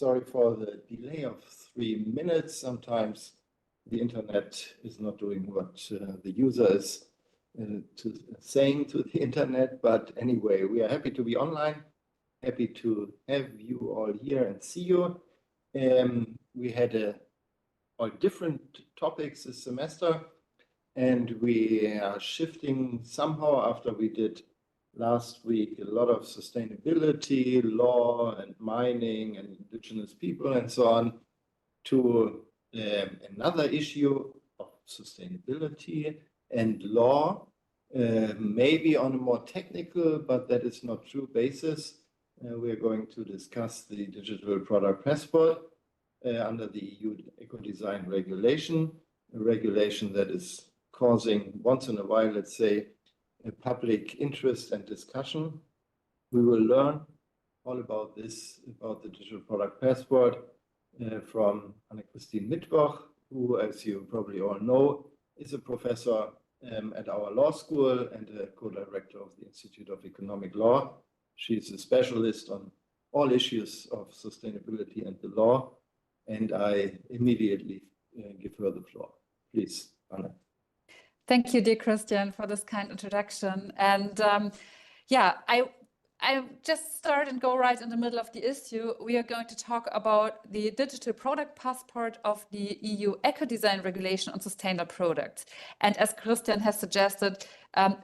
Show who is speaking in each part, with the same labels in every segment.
Speaker 1: Sorry for the delay of 3 minutes. Sometimes the internet is not doing what the user is saying to the internet. But anyway, we are happy to be online, happy to have you all here and see you. We had all different topics this semester, and we are shifting somehow after we did last week a lot of sustainability, law and mining and indigenous people and so on, to another issue of sustainability and law, maybe on a more technical, but that is not true, basis. We are going to discuss the Digital Product Passport under the EU Ecodesign Regulation, a regulation that is causing once in a while, let's say, a public interest and discussion. We will learn all about this, about the Digital Product Passport from Anne-Christin Mittwoch, who, as you probably all know, is a professor at our law school and a co-director of the Institute of Economic Law. She's a specialist on all issues of sustainability and the law, and I immediately give her the floor. Please, Anne.
Speaker 2: Thank you, dear Christian, for this kind introduction. And yeah, I just start and go right in the middle of the issue. We are going to talk about the Digital Product Passport of the EU Ecodesign Regulation on Sustainable Products. And as Christian has suggested,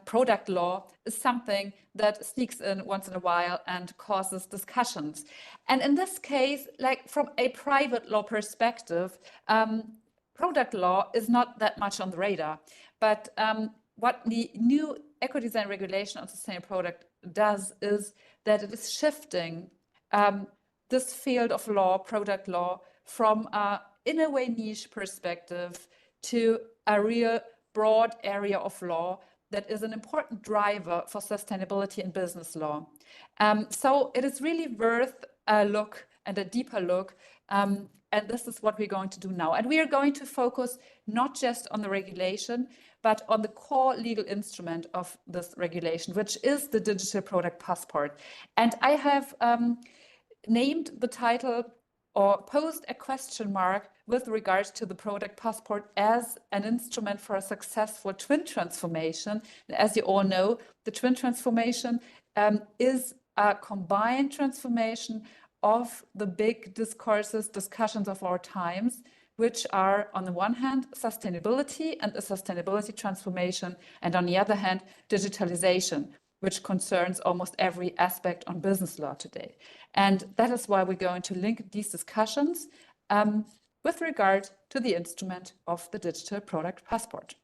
Speaker 2: product law is something that sneaks in once in a while and causes discussions. And in this case, like from a private law perspective, product law is not that much on the radar. But what the new Ecodesign Regulation on Sustainable Product does is that it is shifting this field of law, product law, from in a way niche perspective to a real broad area of law that is an important driver for sustainability in business law. So it is really worth a look and a deeper look. And this is what we're going to do now. And we are going to focus not just on the regulation, but on the core legal instrument of this regulation, which is the Digital Product Passport. And I have named the title or posed a question mark with regards to the product passport as an instrument for a successful twin transformation. As you all know, the twin transformation is a combined transformation of the big discussions of our times, which are on the one hand, sustainability and a sustainability transformation, and on the other hand, digitalization, which concerns almost every aspect on business law today. And that is why we're going to link these discussions with regard to the instrument of the Digital Product Passport.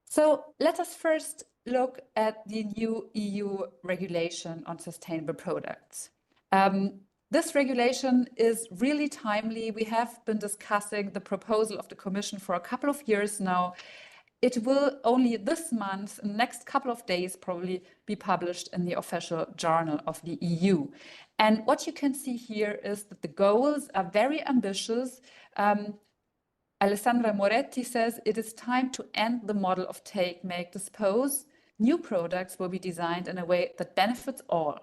Speaker 2: So let us first look at the new EU regulation on sustainable products. This regulation is really timely. We have been discussing the proposal of the Commission for a couple of years now. It will only this month, in the next couple of days, probably be published in the official journal of the EU. And what you can see here is that the goals are very ambitious. Alessandra Moretti says it is time to end the model of take, make, dispose. New products will be designed in a way that benefits all.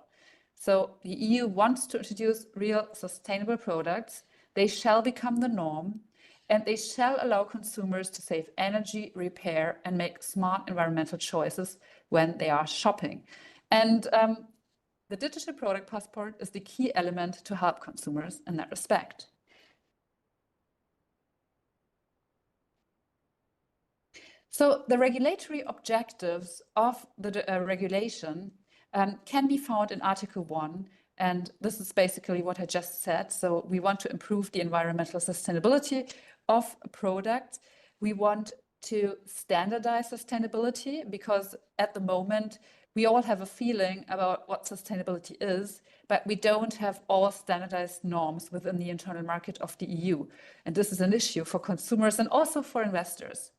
Speaker 2: So the EU wants to introduce real sustainable products. They shall become the norm, and they shall allow consumers to save energy, repair, and make smart environmental choices when they are shopping. And the Digital Product Passport is the key element to help consumers in that respect. So the regulatory objectives of the regulation can be found in Article 1, and this is basically what I just said. So we want to improve the environmental sustainability of products. We want to standardize sustainability, because at the moment we all have a feeling about what sustainability is, but we don't have all standardized norms within the internal market of the EU. And this is an issue for consumers and also for investors.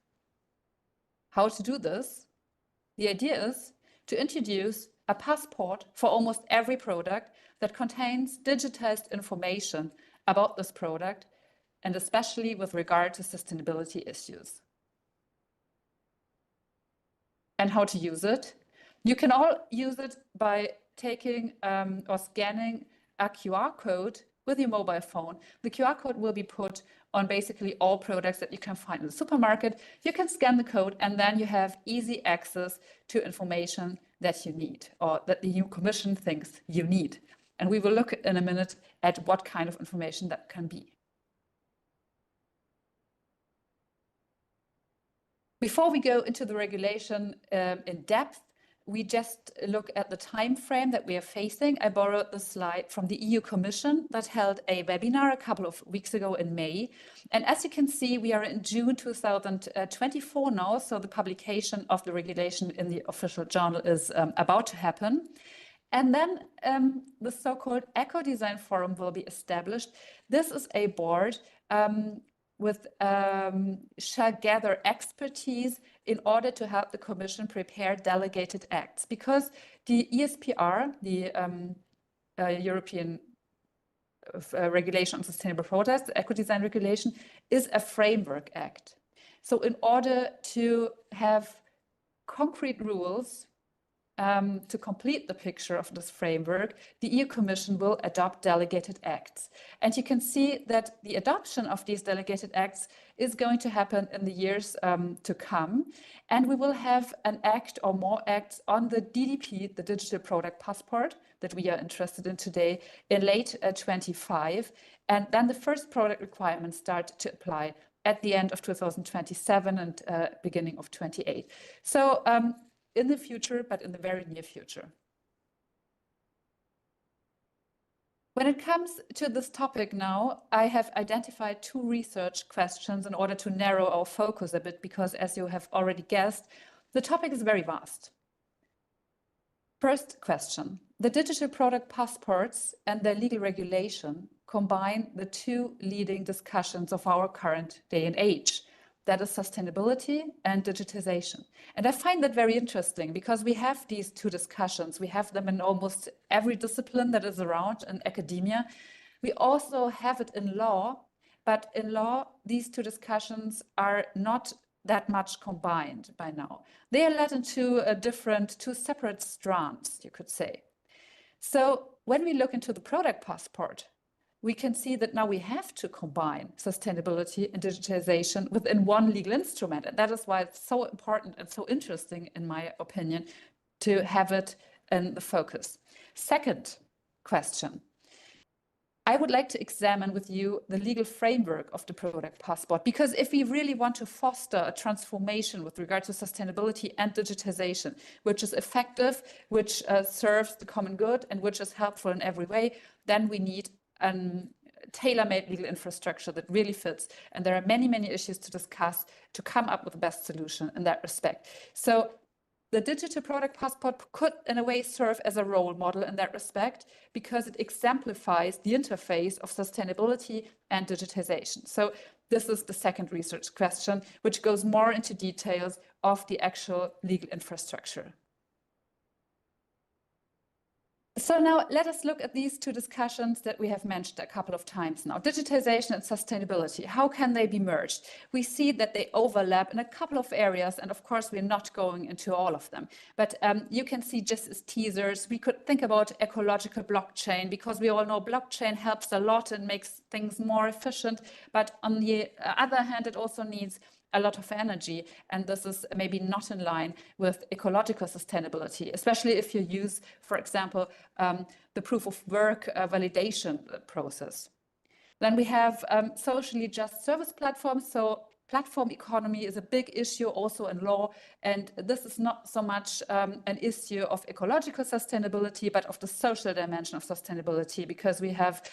Speaker 2: How to do this? The idea is to introduce a passport for almost every product that contains digitized information about this product, and especially with regard to sustainability issues. And how to use it? You can all use it by taking or scanning a QR code with your mobile phone. The QR code will be put on basically all products that you can find in the supermarket. You can scan the code and then you have easy access to information that you need or that the EU Commission thinks you need. And we will look in a minute at what kind of information that can be. Before we go into the regulation in depth, we just look at the time frame that we are facing. I borrowed the slide from the EU Commission that held a webinar a couple of weeks ago in May. And as you can see, we are in June 2024 now, so the publication of the regulation in the official journal is about to happen. And then the so-called Ecodesign Forum will be established. This is a board shall gather expertise in order to help the Commission prepare delegated acts, because the ESPR, the European Regulation on Sustainable Products, the Ecodesign Regulation, is a framework act. So in order to have concrete rules to complete the picture of this framework, the EU Commission will adopt delegated acts. And you can see that the adoption of these delegated acts is going to happen in the years to come. And we will have an act or more acts on the DDP, the Digital Product Passport, that we are interested in today, in late 25. And then the first product requirements start to apply at the end of 2027 and beginning of 28. So in the future, but in the very near future. When it comes to this topic now, I have identified 2 research questions in order to narrow our focus a bit, because as you have already guessed, the topic is very vast. First question, the digital product passports and their legal regulation combine the 2 leading discussions of our current day and age. That is sustainability and digitization. And I find that very interesting, because we have these 2 discussions. We have them in almost every discipline that is around in academia. We also have it in law, but in law, these 2 discussions are not that much combined by now. They are led into 2 separate strands, you could say. So when we look into the product passport, we can see that now we have to combine sustainability and digitization within one legal instrument. And that is why it's so important and so interesting, in my opinion, to have it in the focus. Second question. I would like to examine with you the legal framework of the product passport, because if we really want to foster a transformation with regard to sustainability and digitization, which is effective, which serves the common good, and which is helpful in every way, then we need a tailor-made legal infrastructure that really fits. And there are many, many issues to discuss to come up with the best solution in that respect. So the digital product passport could, in a way, serve as a role model in that respect, because it exemplifies the interface of sustainability and digitization. So this is the second research question, which goes more into details of the actual legal infrastructure. So now let us look at these 2 discussions that we have mentioned a couple of times now. Digitization and sustainability, how can they be merged? We see that they overlap in a couple of areas, and of course we're not going into all of them. But you can see, just as teasers, we could think about ecological blockchain, because we all know blockchain helps a lot and makes things more efficient. But on the other hand, it also needs a lot of energy, and this is maybe not in line with ecological sustainability, especially if you use, for example, the proof of work validation process. Then we have socially just service platforms. So platform economy is a big issue also in law, and this is not so much an issue of ecological sustainability, but of the social dimension of sustainability, because we have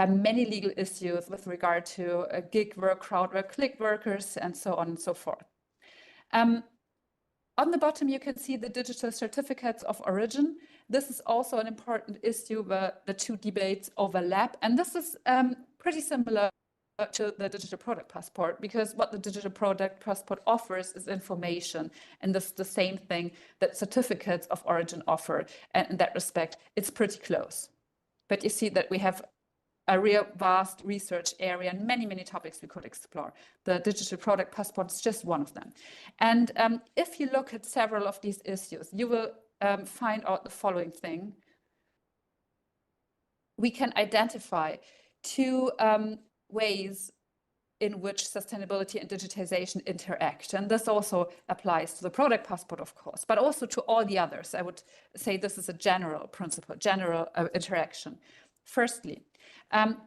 Speaker 2: many legal issues with regard to gig work, crowd work, click workers, and so on and so forth. On the bottom, you can see the digital certificates of origin. This is also an important issue where the 2 debates overlap. And this is pretty similar to the digital product passport, because what the digital product passport offers is information. And this is the same thing that certificates of origin offer. And in that respect, it's pretty close. But you see that we have a real vast research area and many, many topics we could explore. The digital product passport is just one of them. And if you look at several of these issues, you will find out the following thing. we can identify two ways in which sustainability and digitization interact. And this also applies to the product passport, of course, but also to all the others. I would say this is a general principle, general interaction. Firstly,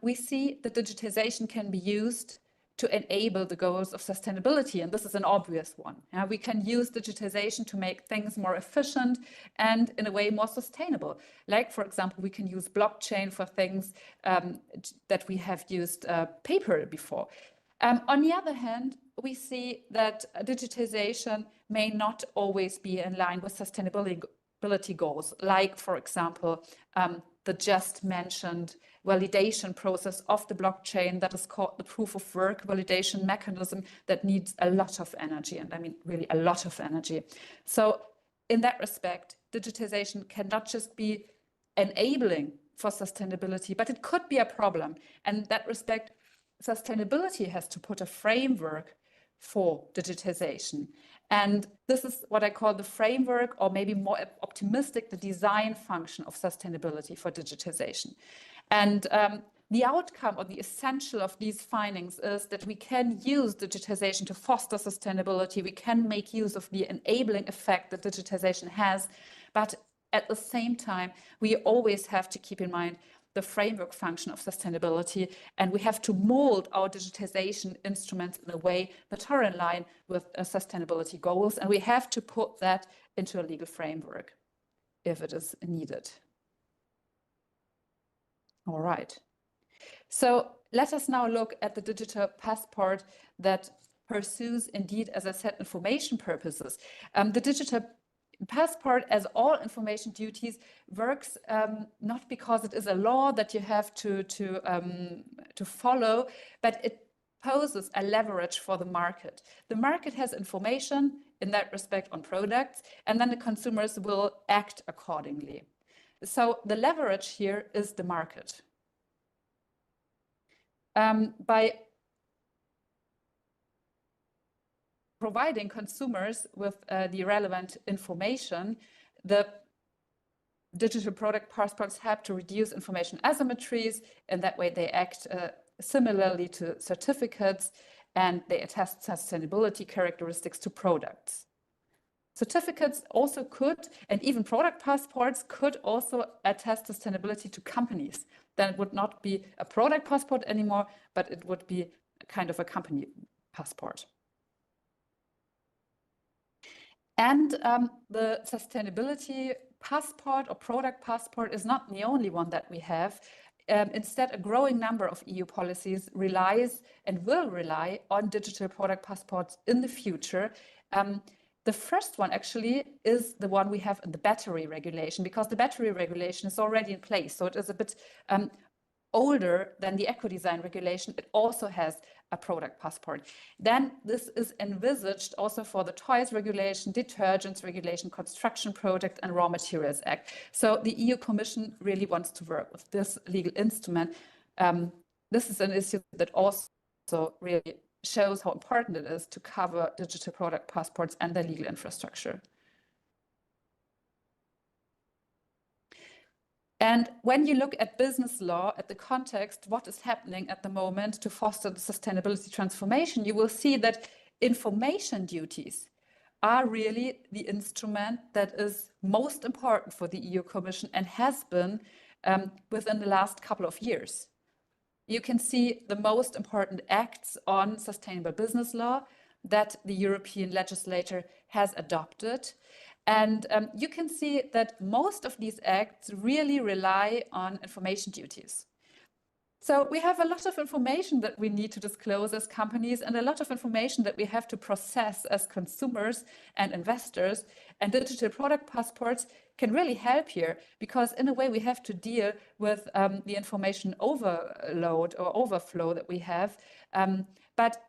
Speaker 2: we see that digitization can be used to enable the goals of sustainability, and this is an obvious one. We can use digitization to make things more efficient and in a way more sustainable. Like, for example, we can use blockchain for things that we have used paper before. On the other hand, we see that digitization may not always be in line with sustainability goals, like, for example, the just mentioned validation process of the blockchain that is called the proof of work validation mechanism that needs a lot of energy, and I mean really a lot of energy. So in that respect, digitization cannot just be enabling for sustainability, but it could be a problem. And in that respect, sustainability has to put a framework for digitization. And this is what I call the framework, or maybe more optimistic, the design function of sustainability for digitization. And the outcome or the essential of these findings is that we can use digitization to foster sustainability. We can make use of the enabling effect that digitization has. But at the same time, we always have to keep in mind the framework function of sustainability, and we have to mold our digitization instruments in a way that are in line with sustainability goals, and we have to put that into a legal framework if it is needed. All right. So let us now look at the digital passport that pursues, indeed, as I said, information purposes. The digital passport, as all information duties, works not because it is a law that you have to follow, but it poses a leverage for the market. The market has information in that respect on products, and then the consumers will act accordingly. So the leverage here is the market. By providing consumers with the relevant information, the digital product passports help to reduce information asymmetries. In that way, they act similarly to certificates, and they attest sustainability characteristics to products. Certificates also could, and even product passports could also attest sustainability to companies. Then it would not be a product passport anymore, but it would be kind of a company passport. And the sustainability passport or product passport is not the only one that we have. Instead, a growing number of EU policies relies and will rely on digital product passports in the future. The first one actually is the one we have in the battery regulation, because the battery regulation is already in place. So it is a bit older than the Ecodesign Regulation. It also has a product passport. Then this is envisaged also for the Toys Regulation, Detergents Regulation, Construction Product and Raw Materials Act. So the EU Commission really wants to work with this legal instrument. This is an issue that also really shows how important it is to cover digital product passports and their legal infrastructure. And when you look at business law, at the context, what is happening at the moment to foster the sustainability transformation, you will see that information duties are really the instrument that is most important for the EU Commission and has been within the last couple of years. You can see the most important acts on sustainable business law that the European legislator has adopted. And you can see that most of these acts really rely on information duties. So we have a lot of information that we need to disclose as companies and a lot of information that we have to process as consumers and investors. And digital product passports can really help here, because in a way we have to deal with the information overload or overflow that we have. But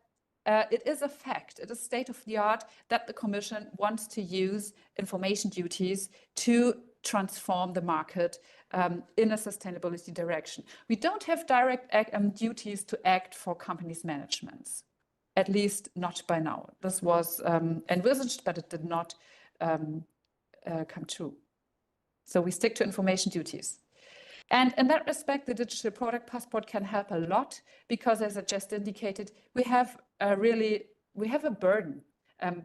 Speaker 2: it is a fact, it is state of the art that the Commission wants to use information duties to transform the market in a sustainability direction. We don't have direct duties to act for companies' managements, at least not by now. This was envisaged, but it did not come true. So we stick to information duties. And in that respect, the Digital Product Passport can help a lot because, as I just indicated, we have a burden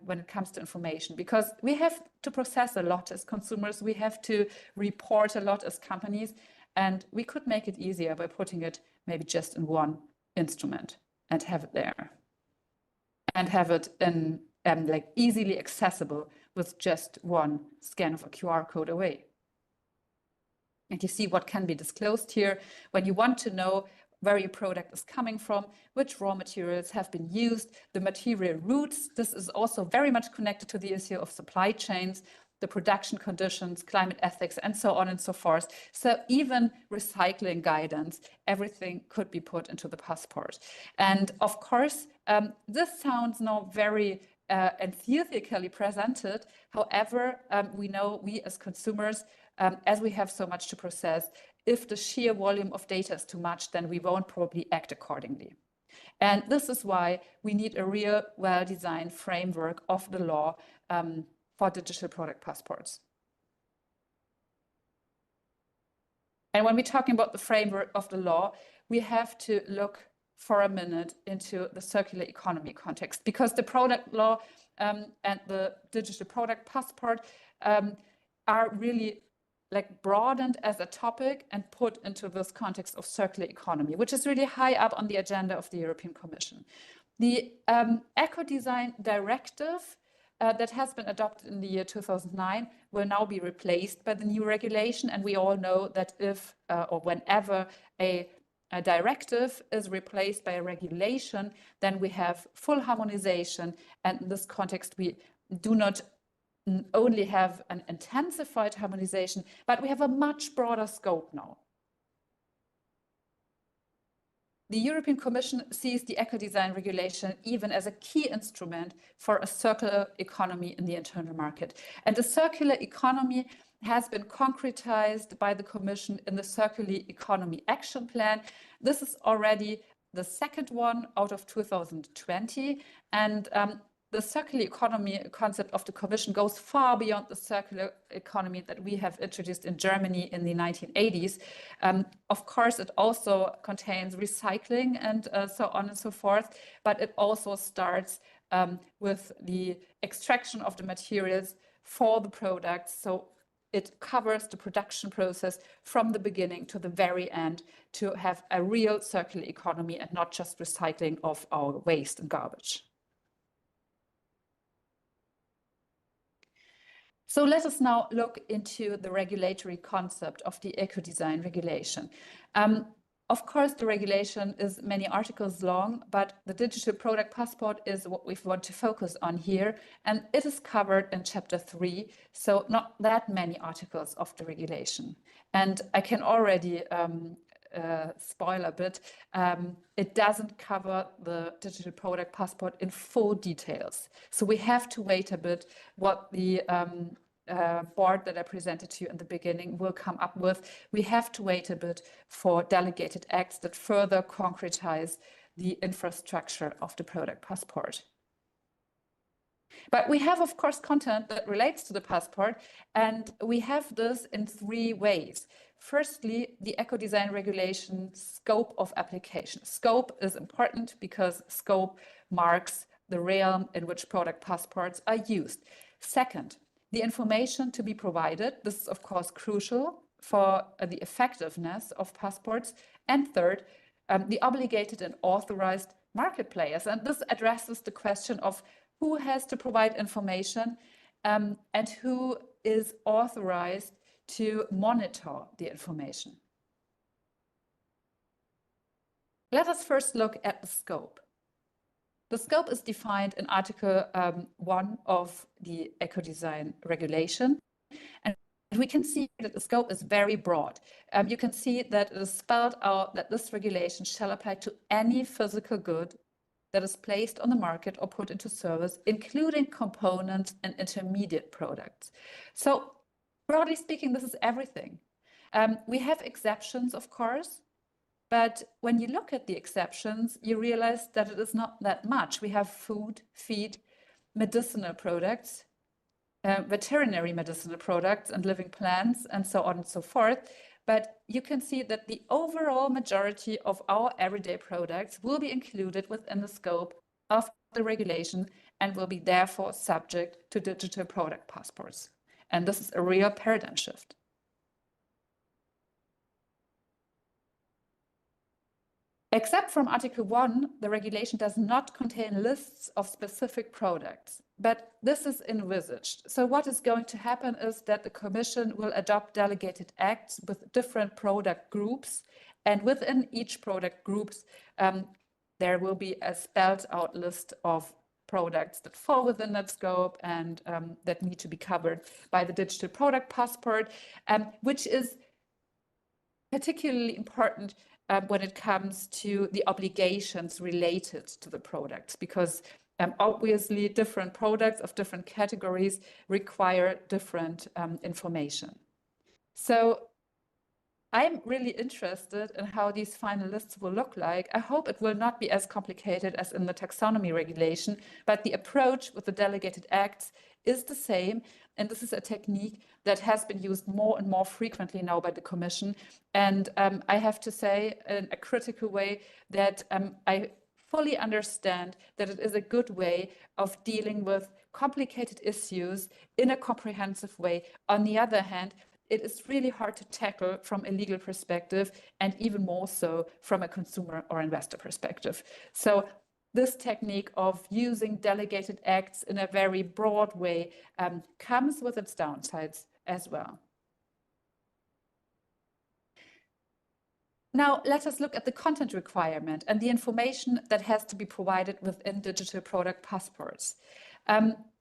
Speaker 2: when it comes to information, because we have to process a lot as consumers, we have to report a lot as companies, and we could make it easier by putting it maybe just in one instrument and have it there, and have it in like easily accessible with just one scan of a QR code away. And you see what can be disclosed here when you want to know where your product is coming from, which raw materials have been used, the material routes. This is also very much connected to the issue of supply chains, the production conditions, climate ethics, and so on and so forth. So even recycling guidance, everything could be put into the passport. And of course, this sounds now very enthusiastically presented. However, we know we as consumers, as we have so much to process, if the sheer volume of data is too much, then we won't probably act accordingly. And this is why we need a real well-designed framework of the law for digital product passports. And when we're talking about the framework of the law, we have to look for a minute into the circular economy context, because the product law and the digital product passport are really like broadened as a topic and put into this context of circular economy, which is really high up on the agenda of the European Commission. The Ecodesign Directive that has been adopted in the year 2009 will now be replaced by the new regulation. And we all know that if or whenever a directive is replaced by a regulation, then we have full harmonization. And in this context, we do not only have an intensified harmonization, but we have a much broader scope now. The European Commission sees the Ecodesign Regulation even as a key instrument for a circular economy in the internal market. And the circular economy has been concretized by the Commission in the Circular Economy Action Plan. This is already the second one out of 2020. And the circular economy concept of the Commission goes far beyond the circular economy that we have introduced in Germany in the 1980s. Of course, it also contains recycling and so on and so forth, but it also starts with the extraction of the materials for the products. So it covers the production process from the beginning to the very end to have a real circular economy and not just recycling of our waste and garbage. So let us now look into the regulatory concept of the Ecodesign Regulation. Of course, the regulation is many articles long, but the Digital Product Passport is what we want to focus on here, and it is covered in Chapter 3, so not that many articles of the regulation. And I can already spoil a bit, it doesn't cover the Digital Product Passport in full details. So we have to wait a bit what the board that I presented to you in the beginning will come up with. We have to wait a bit for delegated acts that further concretize the infrastructure of the product passport. But we have, of course, content that relates to the passport, and we have this in three ways. Firstly, the Ecodesign Regulation scope of application. Scope is important because scope marks the realm in which product passports are used. Second, the information to be provided. This is, of course, crucial for the effectiveness of passports. And third, the obligated and authorized market players. And this addresses the question of who has to provide information and who is authorized to monitor the information. Let us first look at the scope. The scope is defined in Article 1 of the Ecodesign Regulation. And we can see that the scope is very broad. You can see that it is spelled out that this regulation shall apply to any physical good that is placed on the market or put into service, including components and intermediate products. So broadly speaking, this is everything. We have exceptions, of course. But when you look at the exceptions, you realize that it is not that much. We have food, feed, medicinal products, veterinary medicinal products and living plants, and so on and so forth. but you can see that the overall majority of our everyday products will be included within the scope of the regulation and will be therefore subject to digital product passports. And this is a real paradigm shift. Except from Article 1, the regulation does not contain lists of specific products, but this is envisaged. So what is going to happen is that the Commission will adopt delegated acts with different product groups, and within each product groups, there will be a spelled out list of products that fall within that scope and that need to be covered by the Digital Product Passport, which is particularly important when it comes to the obligations related to the products, because obviously different products of different categories require different information. So I'm really interested in how these final lists will look like. I hope it will not be as complicated as in the taxonomy regulation, but the approach with the delegated acts is the same. And this is a technique that has been used more and more frequently now by the Commission. And I have to say in a critical way that I fully understand that it is a good way of dealing with complicated issues in a comprehensive way. On the other hand, it is really hard to tackle from a legal perspective, and even more so from a consumer or investor perspective. So this technique of using delegated acts in a very broad way comes with its downsides as well. Now, let us look at the content requirement and the information that has to be provided within digital product passports.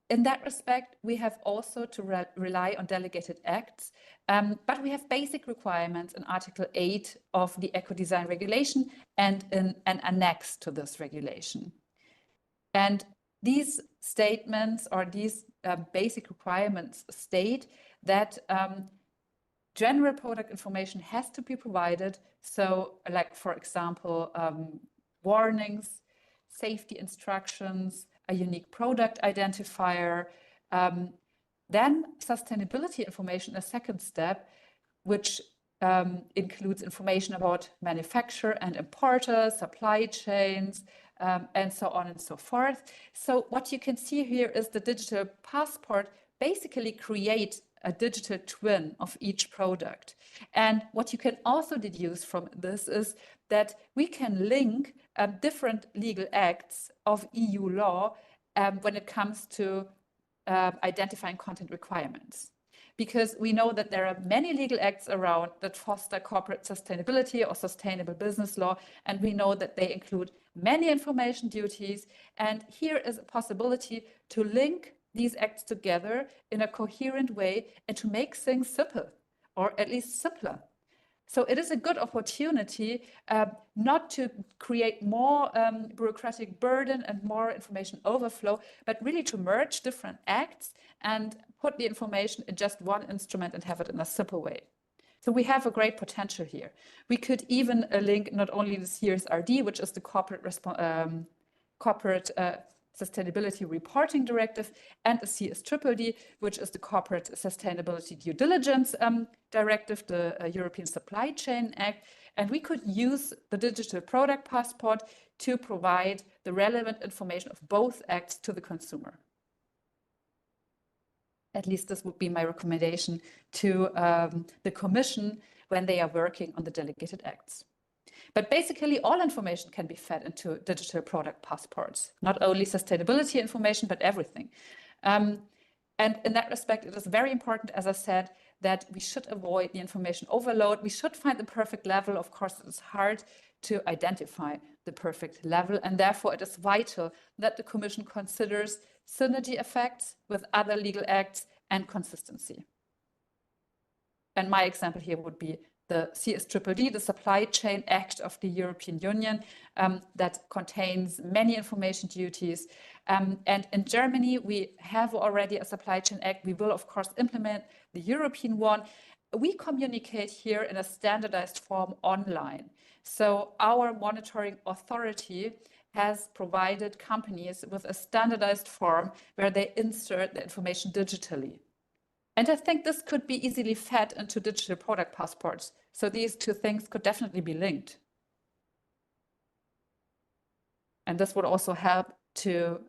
Speaker 2: In that respect, we have also to rely on delegated acts, but we have basic requirements in Article 8 of the Ecodesign Regulation and in an annex to this regulation. And these statements or these basic requirements state that general product information has to be provided. So like, for example, warnings, safety instructions, a unique product identifier, then sustainability information, a second step, which includes information about manufacturer and importer, supply chains, and so on and so forth. So what you can see here is the digital passport basically create a digital twin of each product. And what you can also deduce from this is that we can link different legal acts of EU law when it comes to identifying content requirements. Because we know that there are many legal acts around that foster corporate sustainability or sustainable business law, and we know that they include many information duties. And here is a possibility to link these acts together in a coherent way and to make things simple, or at least simpler. So it is a good opportunity not to create more bureaucratic burden and more information overflow, but really to merge different acts and put the information in just one instrument and have it in a simple way. So we have a great potential here. We could even link not only the CSRD, which is the corporate Sustainability Reporting Directive, and the CSDDD, which is the Corporate Sustainability Due Diligence Directive, the European Supply Chain Act. And we could use the Digital Product Passport to provide the relevant information of both acts to the consumer. At least this would be my recommendation to the Commission when they are working on the delegated acts. But basically, all information can be fed into digital product passports, not only sustainability information, but everything. And in that respect, it is very important, as I said, that we should avoid the information overload. We should find the perfect level. Of course, it is hard to identify the perfect level, and therefore it is vital that the Commission considers synergy effects with other legal acts and consistency. And my example here would be the CSDDD, the Supply Chain Act of the European Union, that contains many information duties. And in Germany, we have already a Supply Chain Act. We will, of course, implement the European one. We communicate here in a standardized form online. So our monitoring authority has provided companies with a standardized form where they insert the information digitally. And I think this could be easily fed into digital product passports. So these two things could definitely be linked. And this would also help to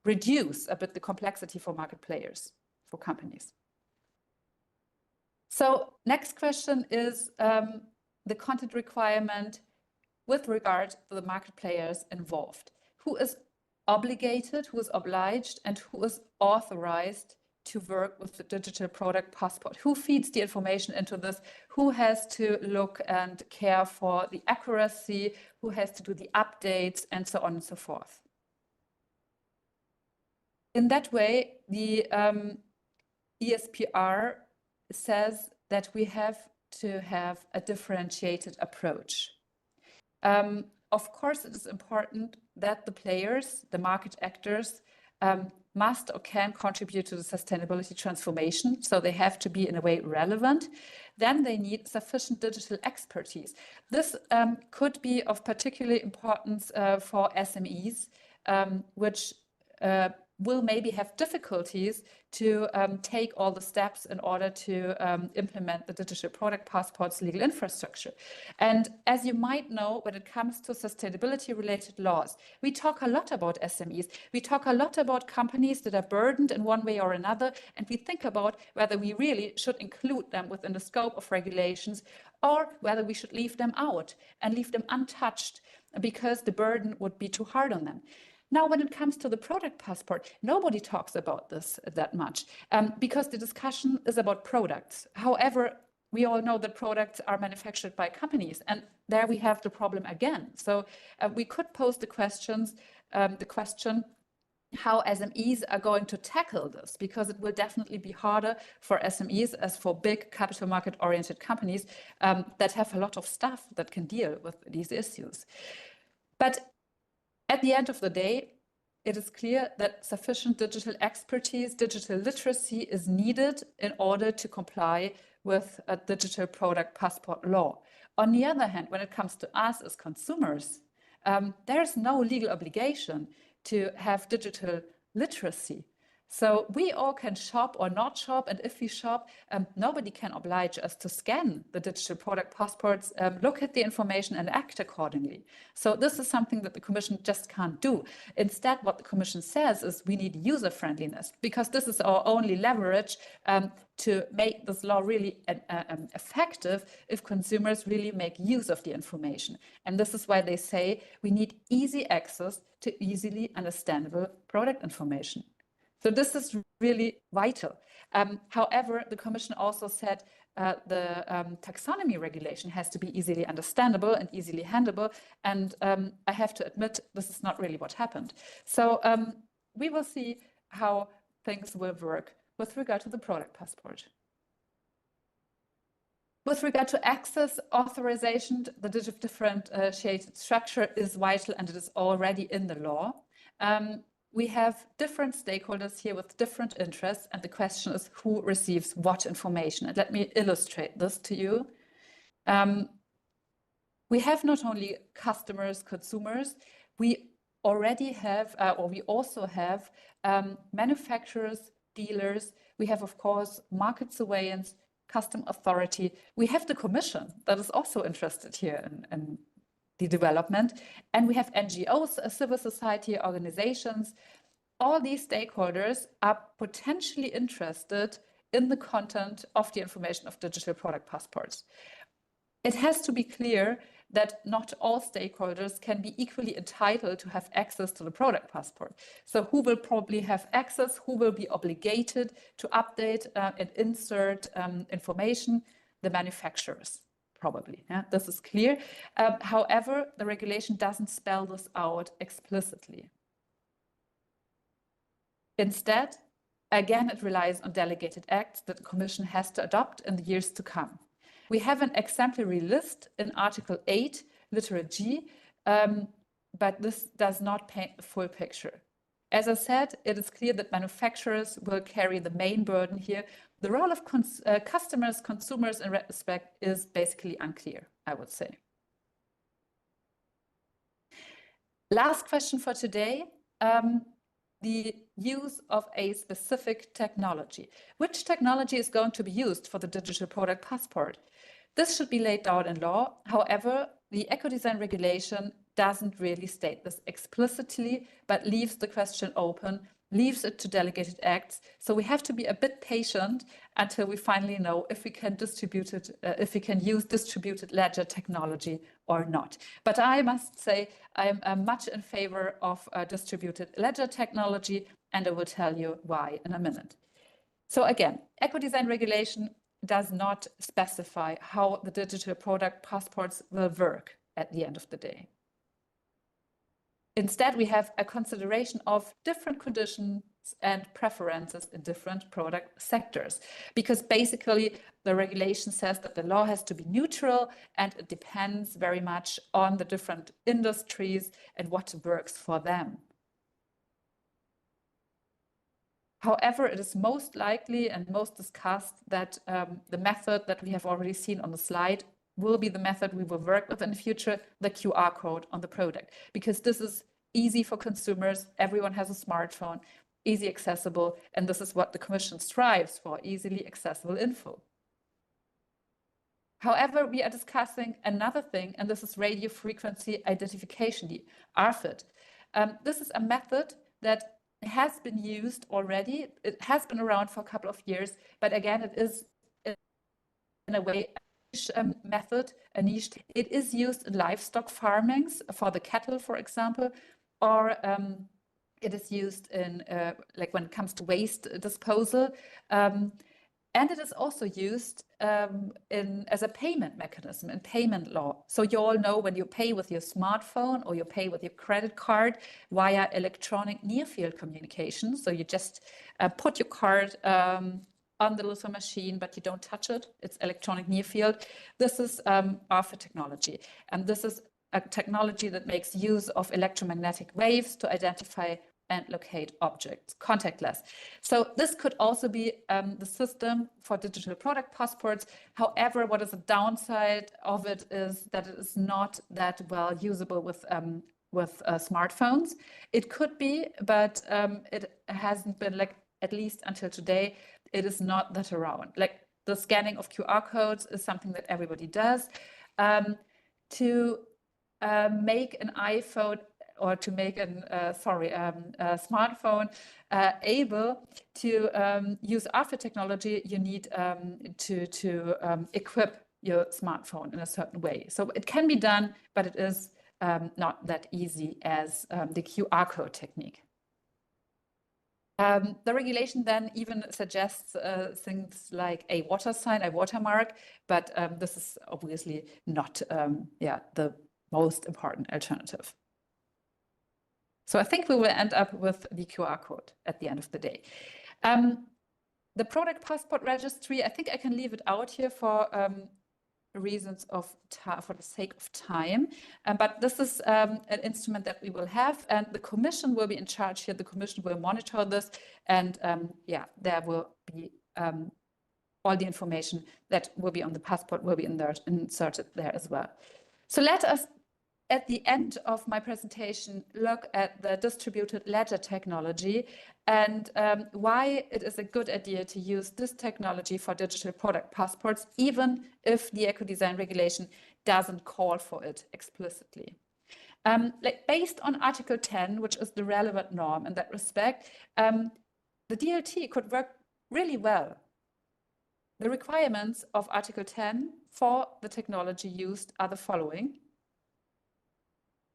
Speaker 2: reduce a bit the complexity for market players, for companies. So next question is the content requirement with regard to the market players involved. Who is obligated, who is obliged, and who is authorized to work with the digital product passport? Who feeds the information into this? Who has to look and care for the accuracy? Who has to do the updates, and so on and so forth? In that way, the ESPR says that we have to have a differentiated approach. Of course, it is important that the players, the market actors, must or can contribute to the sustainability transformation, so they have to be in a way relevant. Then they need sufficient digital expertise. This could be of particular importance for SMEs, which will maybe have difficulties to take all the steps in order to implement the digital product passport's legal infrastructure. And as you might know, when it comes to sustainability related laws, we talk a lot about SMEs. We talk a lot about companies that are burdened in one way or another, and we think about whether we really should include them within the scope of regulations or whether we should leave them out and leave them untouched because the burden would be too hard on them. Now, when it comes to the product passport, nobody talks about this that much because the discussion is about products. However, we all know that products are manufactured by companies, and there we have the problem again. So we could pose the question how SMEs are going to tackle this, because it will definitely be harder for SMEs as for big capital market oriented companies that have a lot of staff that can deal with these issues. But at the end of the day, it is clear that sufficient digital expertise, digital literacy is needed in order to comply with a digital product passport law. On the other hand, when it comes to us as consumers, there is no legal obligation to have digital literacy. So we all can shop or not shop, and if we shop, nobody can oblige us to scan the digital product passports, look at the information and act accordingly. So this is something that the Commission just can't do. Instead, what the Commission says is we need user friendliness, because this is our only leverage to make this law really effective if consumers really make use of the information. And this is why they say we need easy access to easily understandable product information. So this is really vital. However, the Commission also said the taxonomy regulation has to be easily understandable and easily handleable. And I have to admit, this is not really what happened. So we will see how things will work with regard to the product passport. With regard to access authorization, the differentiated structure is vital, and it is already in the law. We have different stakeholders here with different interests, and the question is who receives what information. And let me illustrate this to you. We have not only customers, consumers, we already have, or we also have manufacturers, dealers. We have, of course, market surveillance, custom authority. We have the Commission that is also interested here in the development, and we have NGOs, civil society organizations. All these stakeholders are potentially interested in the content of the information of digital product passports. It has to be clear that not all stakeholders can be equally entitled to have access to the product passport. So who will probably have access, who will be obligated to update and insert information? The manufacturers. Probably, yeah? This is clear. However, the regulation doesn't spell this out explicitly. Instead, again, it relies on delegated acts that the Commission has to adopt in the years to come. We have an exemplary list in Article 8, Litera G, but this does not paint the full picture. As I said, it is clear that manufacturers will carry the main burden here. The role of customers, consumers in that respect is basically unclear, I would say. Last question for today. The use of a specific technology. Which technology is going to be used for the digital product passport? This should be laid down in law. However, the Ecodesign Regulation doesn't really state this explicitly, but leaves the question open, leaves it to delegated acts. So we have to be a bit patient until we finally know if we can distribute it, if we can use distributed ledger technology or not. But I must say I'm much in favor of distributed ledger technology, and I will tell you why in a minute. So again, Ecodesign Regulation does not specify how the digital product passports will work at the end of the day. Instead, we have a consideration of different conditions and preferences in different product sectors, because basically the regulation says that the law has to be neutral and it depends very much on the different industries and what works for them. However, it is most likely and most discussed that the method that we have already seen on the slide will be the method we will work with in the future, the QR code on the product, because this is easy for consumers. Everyone has a smartphone, easy accessible, and this is what the Commission strives for, easily accessible info. However, we are discussing another thing, and this is radio frequency identification, the RFID. This is a method that has been used already. It has been around for a couple of years, but again, it is in a way a niche method, a niche. It is used in livestock farmings for the cattle, for example, or it is used in like when it comes to waste disposal. And it is also used as a payment mechanism in payment law. So you all know when you pay with your smartphone or you pay with your credit card via electronic near-field communication. So you just put your card on the little machine, but you don't touch it. It's electronic near-field. This is RFID technology. And this is a technology that makes use of electromagnetic waves to identify and locate objects, contactless. So this could also be the system for digital product passports. However, what is the downside of it is that it is not that well usable with smartphones. It could be, but it hasn't been, like, at least until today, it is not that around. Like the scanning of QR codes is something that everybody does. To make an iPhone or to make a smartphone able to use RFID technology, you need to equip your smartphone in a certain way. So it can be done, but it is not that easy as the QR code technique. The regulation then even suggests things like a water sign, a watermark, but this is obviously not the most important alternative. So I think we will end up with the QR code at the end of the day. The product passport registry, I think I can leave it out here for reasons of for the sake of time. But this is an instrument that we will have, and the Commission will be in charge here. The Commission will monitor this, and there will be all the information that will be on the passport will be inserted there as well. So let us, at the end of my presentation, look at the distributed ledger technology and why it is a good idea to use this technology for digital product passports, even if the Ecodesign Regulation doesn't call for it explicitly. Based on Article 10, which is the relevant norm in that respect, the DLT could work really well. The requirements of Article 10 for the technology used are the following.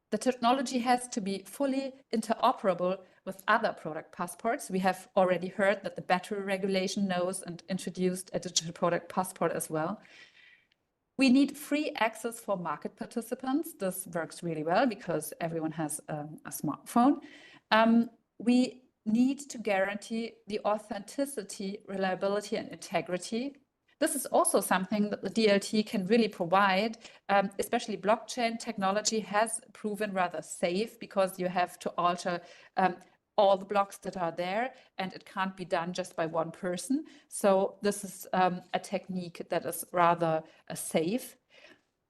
Speaker 2: The technology has to be fully interoperable with other product passports. We have already heard that the battery regulation knows and introduced a digital product passport as well. We need free access for market participants. This works really well because everyone has a smartphone. We need to guarantee the authenticity, reliability, and integrity. This is also something that the DLT can really provide, especially blockchain technology has proven rather safe because you have to alter all the blocks that are there, and it can't be done just by one person. So this is a technique that is rather safe.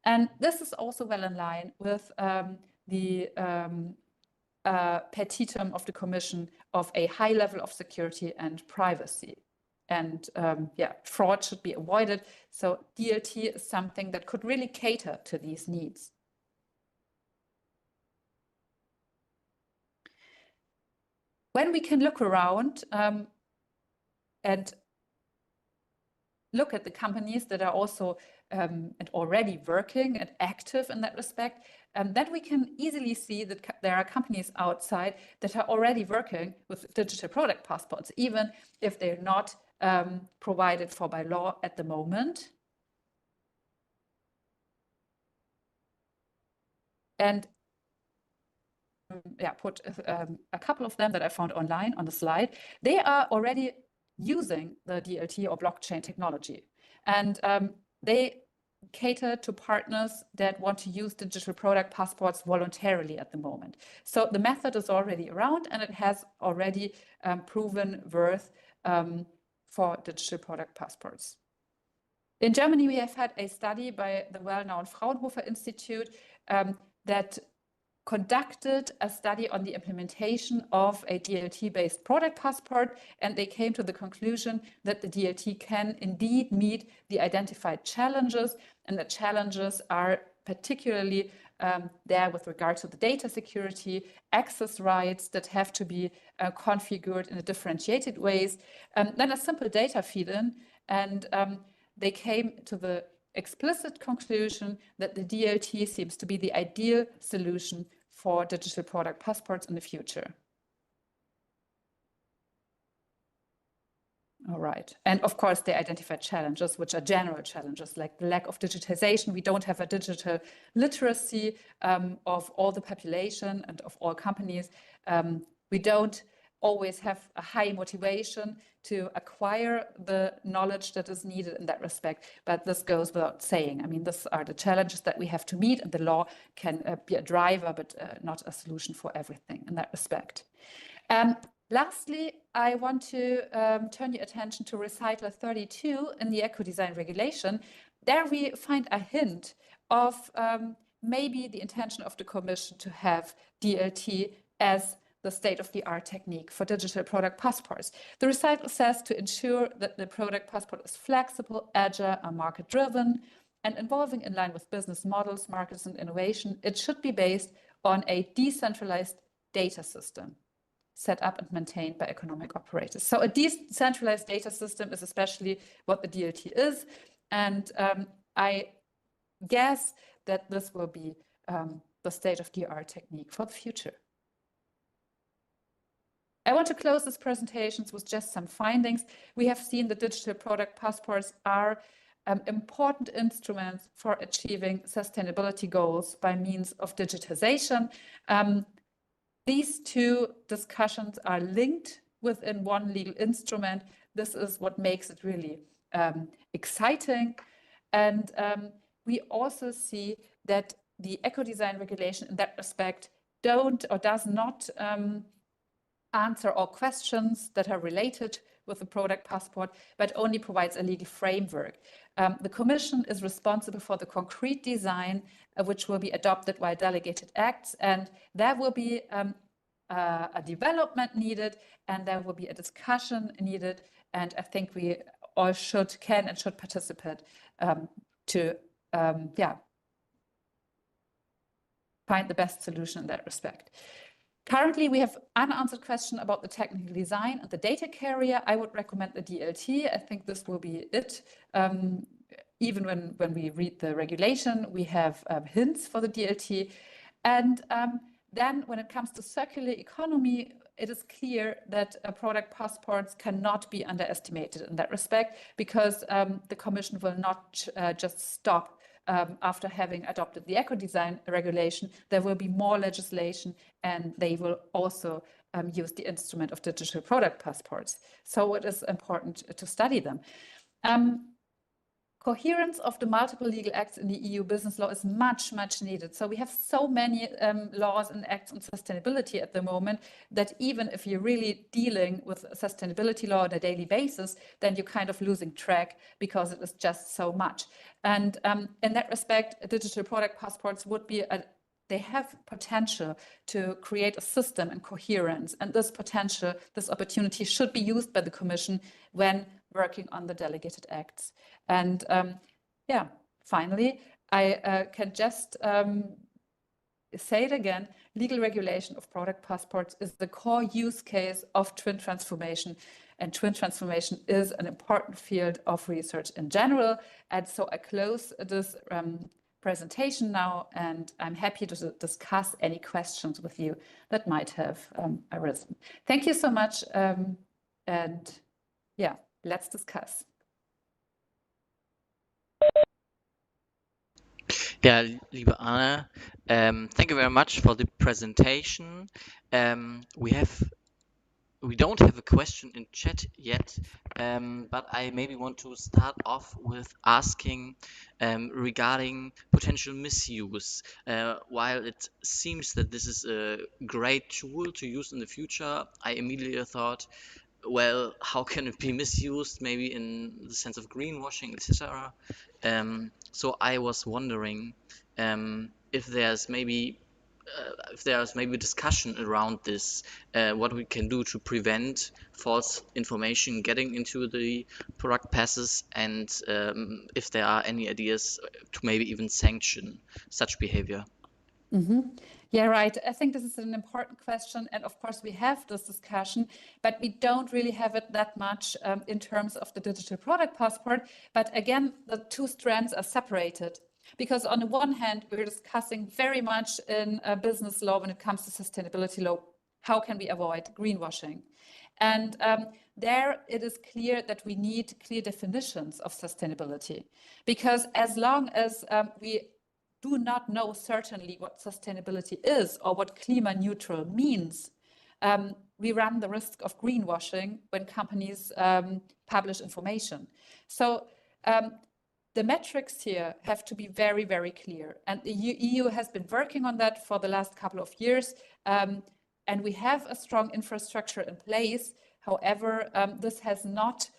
Speaker 2: And this is also well in line with the petitum of the Commission of a high level of security and privacy. And yeah, fraud should be avoided. So DLT is something that could really cater to these needs. When we can look around and look at the companies that are also and already working and active in that respect, then we can easily see that there are companies outside that are already working with digital product passports, even if they're not provided for by law at the moment. And yeah, put a couple of them that I found online on the slide. They are already using the DLT or blockchain technology, and they cater to partners that want to use digital product passports voluntarily at the moment. So the method is already around, and it has already proven worth for digital product passports. In Germany, we have had a study by the well-known Fraunhofer Institute that conducted a study on the implementation of a DLT-based product passport, and they came to the conclusion that the DLT can indeed meet the identified challenges, and the challenges are particularly there with regard to the data security, access rights that have to be configured in a differentiated ways, then a simple data feed-in, and they came to the explicit conclusion that the DLT seems to be the ideal solution for digital product passports in the future. All right. And of course, they identified challenges, which are general challenges, like the lack of digitization. We don't have a digital literacy of all the population and of all companies. We don't always have a high motivation to acquire the knowledge that is needed in that respect. But this goes without saying. I mean, these are the challenges that we have to meet, and the law can be a driver, but not a solution for everything in that respect. Lastly, I want to turn your attention to recital 32 in the Ecodesign Regulation. There we find a hint of maybe the intention of the Commission to have DLT as the state-of-the-art technique for digital product passports. The recital says to ensure that the product passport is flexible, agile, and market-driven, and evolving in line with business models, markets, and innovation, it should be based on a decentralized data system set up and maintained by economic operators. So a decentralized data system is especially what the DLT is, and I guess that this will be the state-of-the-art technique for the future. I want to close this presentation with just some findings. We have seen that digital product passports are important instruments for achieving sustainability goals by means of digitization. These two discussions are linked within one legal instrument. This is what makes it really exciting. And we also see that the Ecodesign Regulation in that respect does not answer all questions that are related with the product passport, but only provides a legal framework. The Commission is responsible for the concrete design, which will be adopted by delegated acts, and there will be a development needed, and there will be a discussion needed, and I think we all can and should participate to find the best solution in that respect. Currently, we have unanswered question about the technical design and the data carrier. I would recommend the DLT. I think this will be it. Even when we read the regulation, we have hints for the DLT. And then when it comes to circular economy, it is clear that product passports cannot be underestimated in that respect, because the Commission will not just stop after having adopted the Ecodesign Regulation. There will be more legislation, and they will also use the instrument of digital product passports. So it is important to study them. Coherence of the multiple legal acts in the EU business law is much, much needed. So we have so many laws and acts on sustainability at the moment that even if you're really dealing with sustainability law on a daily basis, then you're kind of losing track because it is just so much. And in that respect, digital product passports would be they have potential to create a system and coherence. And this potential, this opportunity should be used by the Commission when working on the delegated acts. And yeah, finally, I can just say it again, legal regulation of product passports is the core use case of twin transformation. And twin transformation is an important field of research in general. And so I close this presentation now, and I'm happy to discuss any questions with you that might have arisen. Thank you so much. And yeah, let's discuss.
Speaker 3: Ja, liebe Anne, thank you very much for the presentation. We don't have a question in chat yet, but I maybe want to start off with asking regarding potential misuse. While it seems that this is a great tool to use in the future, I immediately thought, well, how can it be misused? Maybe in the sense of greenwashing, etc. So I was wondering if there's maybe discussion around this, what we can do to prevent false information getting into the product passes, and if there are any ideas to maybe even sanction such behavior.
Speaker 2: Yeah, right. I think this is an important question. And of course, we have this discussion, but we don't really have it that much in terms of the digital product passport. But again, the two strands are separated. Because on the one hand, we're discussing very much in business law when it comes to sustainability law, how can we avoid greenwashing? And there it is clear that we need clear definitions of sustainability. Because as long as we do not know certainly what sustainability is or what climate neutral means, we run the risk of greenwashing when companies publish information. So the metrics here have to be very, very clear. And the EU has been working on that for the last couple of years. And we have a strong infrastructure in place. However, this has not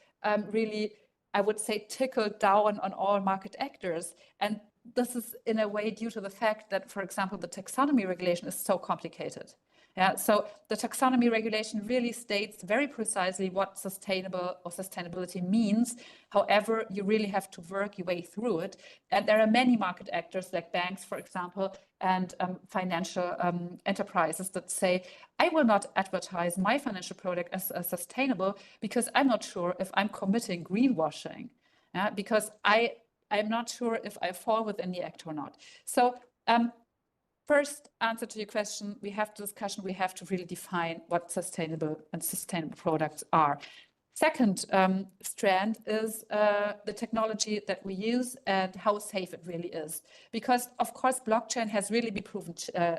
Speaker 2: really, I would say, trickled down on all market actors. And this is in a way due to the fact that, for example, the taxonomy regulation is so complicated. Yeah, so the taxonomy regulation really states very precisely what sustainable or sustainability means. However, you really have to work your way through it. And there are many market actors like banks, for example, and financial enterprises that say, I will not advertise my financial product as sustainable because I'm not sure if I'm committing greenwashing. Yeah, because I'm not sure if I fall within the act or not. So first answer to your question, we have the discussion, we have to really define what sustainable products are. Second strand is the technology that we use and how safe it really is. Because of course, blockchain has really been proven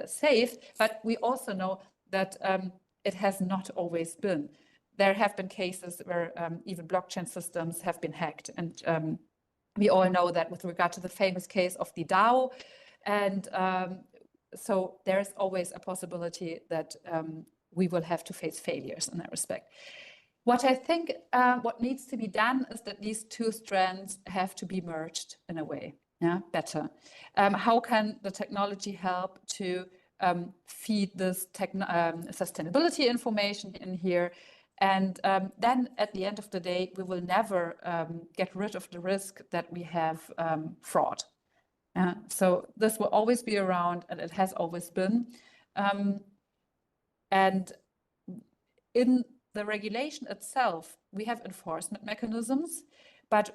Speaker 2: safe, but we also know that it has not always been. There have been cases where even blockchain systems have been hacked, and we all know that with regard to the famous case of the DAO. And so there's always a possibility that we will have to face failures in that respect. What I think what needs to be done is that these two strands have to be merged in a way, better. How can the technology help to feed this sustainability information in here? And then at the end of the day, we will never get rid of the risk that we have fraud. So this will always be around, and it has always been. And in the regulation itself, we have enforcement mechanisms, but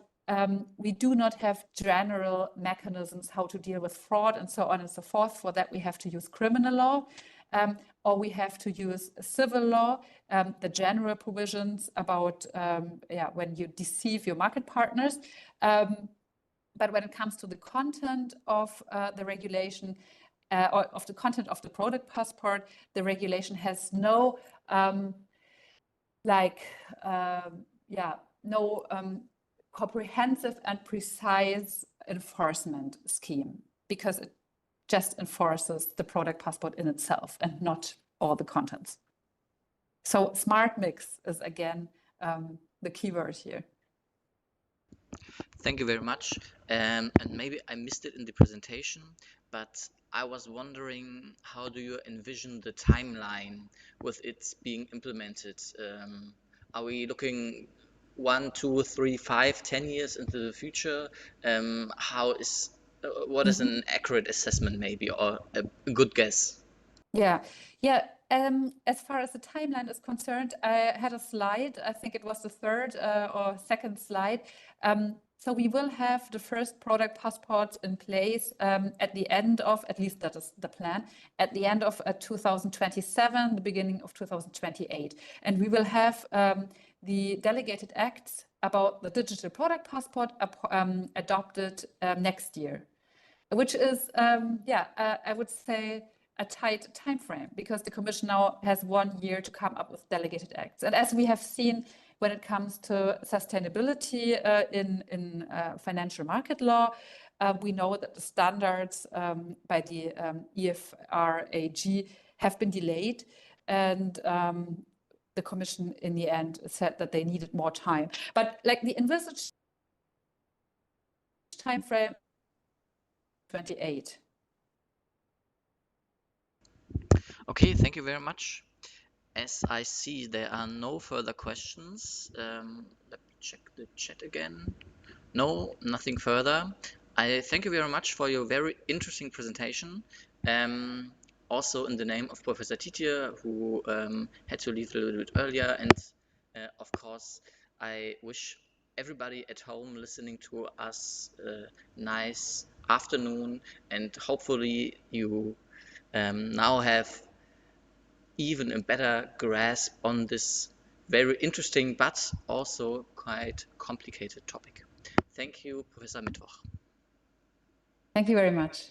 Speaker 2: we do not have general mechanisms how to deal with fraud and so on and so forth. For that, we have to use criminal law. Or we have to use civil law, the general provisions about when you deceive your market partners. But when it comes to the content of the regulation, or of the content of the product passport, the regulation has no comprehensive and precise enforcement scheme, because it just enforces the product passport in itself and not all the contents. So smart mix is again the keyword here.
Speaker 3: Thank you very much. And maybe I missed it in the presentation, but I was wondering, how do you envision the timeline with its being implemented? Are we looking 1, 2, 3, 5, 10 years into the future? What is an accurate assessment, maybe, or a good guess?
Speaker 2: Yeah, yeah. As far as the timeline is concerned, I had a slide. I think it was the third or second slide. So we will have the first product passport in place at the end of, at least that is the plan, at the end of 2027, the beginning of 2028. And we will have the delegated acts about the digital product passport adopted next year, which is, I would say, a tight time frame, because the Commission now has 1 year to come up with delegated acts. And as we have seen when it comes to sustainability in financial market law, we know that the standards by the EFRAG have been delayed, and the Commission in the end said that they needed more time. But like the envisaged time frame, 28.
Speaker 3: Okay, thank you very much. As I see there are no further questions, let me check the chat again. No, nothing further. I thank you very much for your very interesting presentation. Also in the name of Professor Tietje, who had to leave a little bit earlier, and of course I wish everybody at home listening to us a nice afternoon, and hopefully you now have even a better grasp on this very interesting but also quite complicated topic. Thank you, Professor Mittwoch.
Speaker 2: Thank you very much.